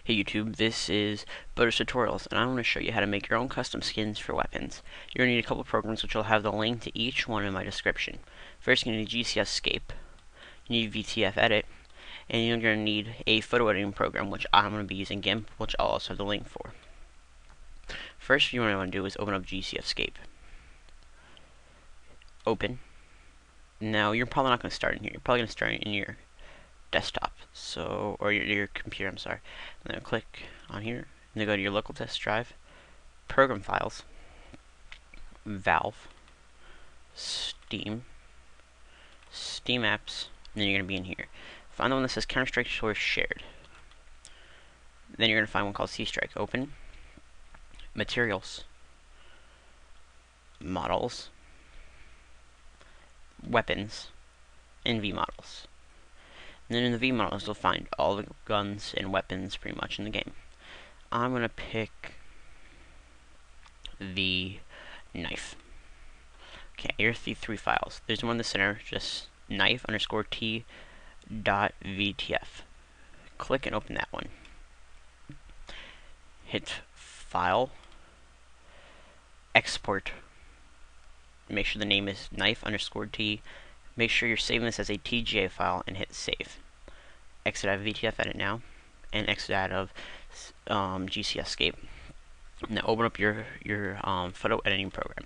Hey YouTube, this is Butters Tutorials, and I want to show you how to make your own custom skins for weapons. You're going to need a couple programs, which will have the link to each one in my description. First, you're going to need GCS Escape, you need VTF Edit, and you're going to need a photo editing program, which I'm going to be using GIMP, which I'll also have the link for. First, what you want to do is open up GCS Escape. Open. Now, you're probably not going to start in here. You're probably going to start in your desktop, or your computer, I'm sorry. And then click on here, and then go to your local test drive, program files, Valve, Steam, Steam apps, and then you're going to be in here. Find the one that says Counter-Strike Source Shared. Then you're going to find one called C-Strike. Open, Materials, Models, Weapons, and V-Models. And then in the V models, you'll find all the guns and weapons pretty much in the game. I'm going to pick the knife. Okay, here's the three files. There's one in the center, just knife underscore t dot VTF. Click and open that one. Hit File, Export. Make sure the name is knife underscore t. Make sure you're saving this as a TGA file and hit save. Exit out of VTF Edit now, and exit out of GCS Escape. Now open up your photo editing program.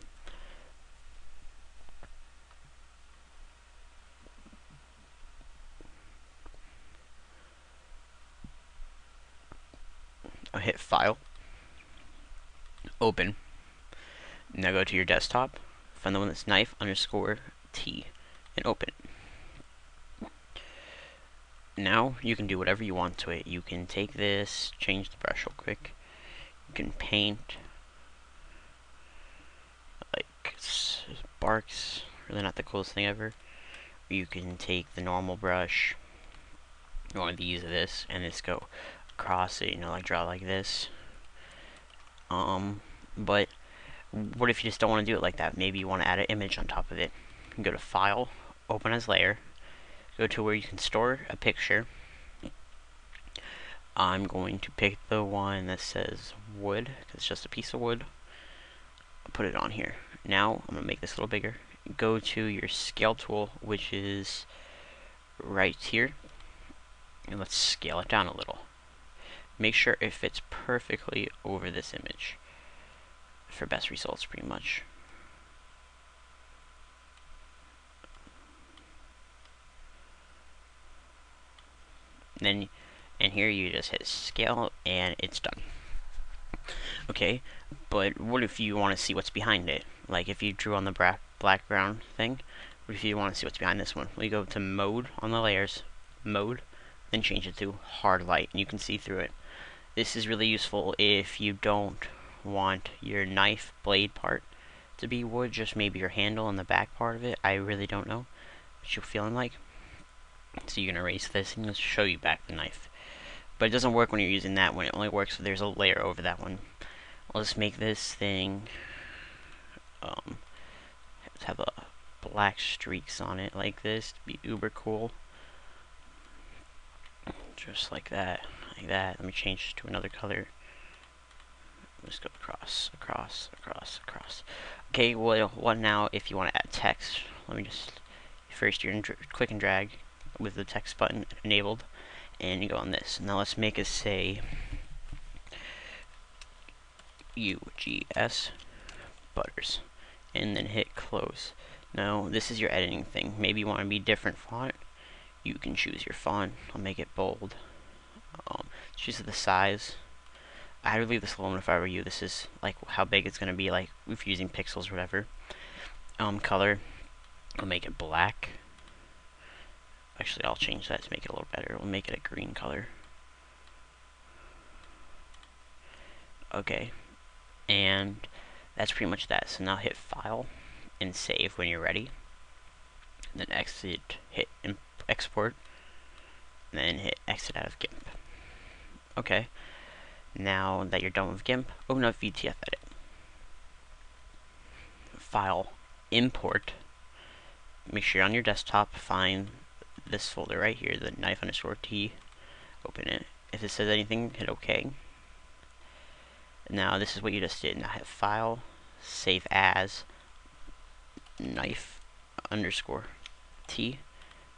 I'll hit File, Open. Now go to your desktop, find the one that's knife underscore t, and open it. Now you can do whatever you want to it. You can take this, change the brush real quick. You can paint like sparks, really not the coolest thing ever. You can take the normal brush, or these of this, and just go across it, like draw like this. But what if you just don't want to do it like that? Maybe you want to add an image on top of it. You can go to File, Open as Layer, go to where you can store a picture. I'm going to pick the one that says wood, because it's just a piece of wood. I'll put it on here. Now, I'm going to make this a little bigger. Go to your scale tool, which is right here, and let's scale it down a little. Make sure it fits perfectly over this image for best results, pretty much. And here you just hit scale and it's done. Okay, but what if you want to see what's behind it? Like if you drew on the background thing, what if you want to see what's behind this one? We go to Mode on the layers, Mode, then change it to Hard Light, and you can see through it. This is really useful if you don't want your knife blade part to be wood, just maybe your handle and the back part of it. I really don't know what you're feeling like. So you're going to erase this and just show you back the knife. But it doesn't work when you're using that one. It only works if there's a layer over that one. Let's make this thing have a black streaks on it like this to be uber cool. Just like that, like that. Let me change to another color. Let's go across, across, across, across. Okay, well, what now if you want to add text? Let me just, first you're going to click and drag with the text button enabled, and you go on this. Now let's make it say UGS Butters, and then hit close. Now this is your editing thing. Maybe you want to be different font. You can choose your font. I'll make it bold. Choose the size. I would leave this alone if I were you. This is like how big it's gonna be, like if you're using pixels or whatever. Color, I'll make it black. Actually, I'll change that to make it a little better. We'll make it a green color. Okay, and that's pretty much that. So now hit File and Save when you're ready. Then exit, hit Export, and then hit Exit out of GIMP. Okay, now that you're done with GIMP, open up VTF Edit. File, Import. Make sure you're on your desktop, find this folder right here, the knife underscore T, open it, If it says anything, hit OK. Now this is what you just did. Now hit File, Save As, Knife underscore T.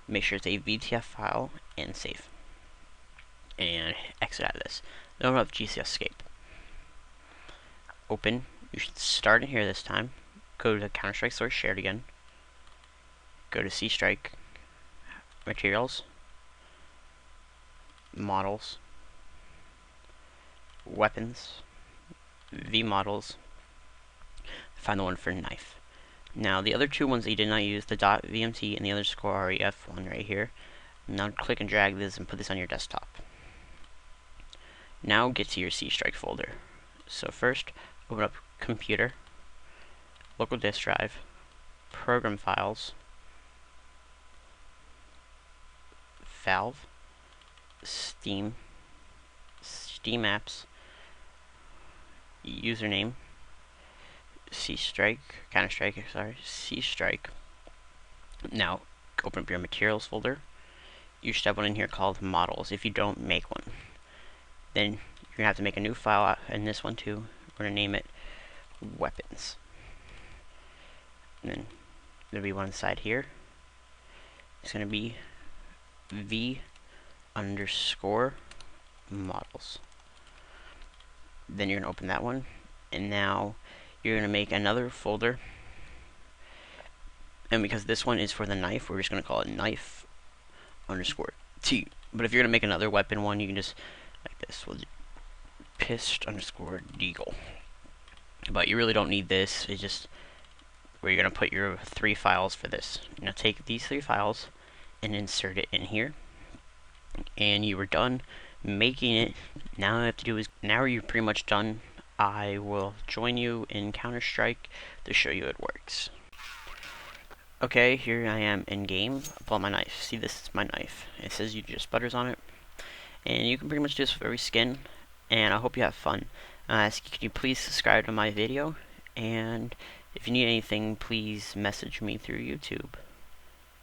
Make sure it's a VTF file and save. And exit out of this. Then open up GCS Escape. Open. You should start in here this time. Go to Counter-Strike Source Shared again. Go to C-Strike. Materials. Models. Weapons. V models. Find the one for knife. Now the other two ones that you did not use, the .vmt and the underscore ref one right here. Now click and drag this and put this on your desktop. Now get to your C-Strike folder. So first, open up Computer, Local Disk Drive, Program Files, Valve, Steam, Steam Apps, Username, C-Strike, Counter-Strike, sorry, C-Strike. Now, open up your Materials folder. You should have one in here called Models if you don't make one. Then you're going to have to make a new file in this one too. We're going to name it Weapons. And then there'll be one side here. It's going to be V underscore models. Then you're going to open that one. And now you're going to make another folder. And because this one is for the knife, we're just going to call it knife underscore T. But if you're going to make another weapon one, you can just like this. We'll do pist underscore deagle. But you really don't need this. It's just where you're going to put your 3 files for this. Now take these 3 files and insert it in here. And you were done making it. Now all you have to do is, now you're pretty much done. I will join you in Counter-Strike to show you it works. Okay, here I am in game. I pull out my knife. See, this is my knife. It says you just butters on it. And you can pretty much do this for every skin. And I hope you have fun. Can you please subscribe to my video? And if you need anything, please message me through YouTube.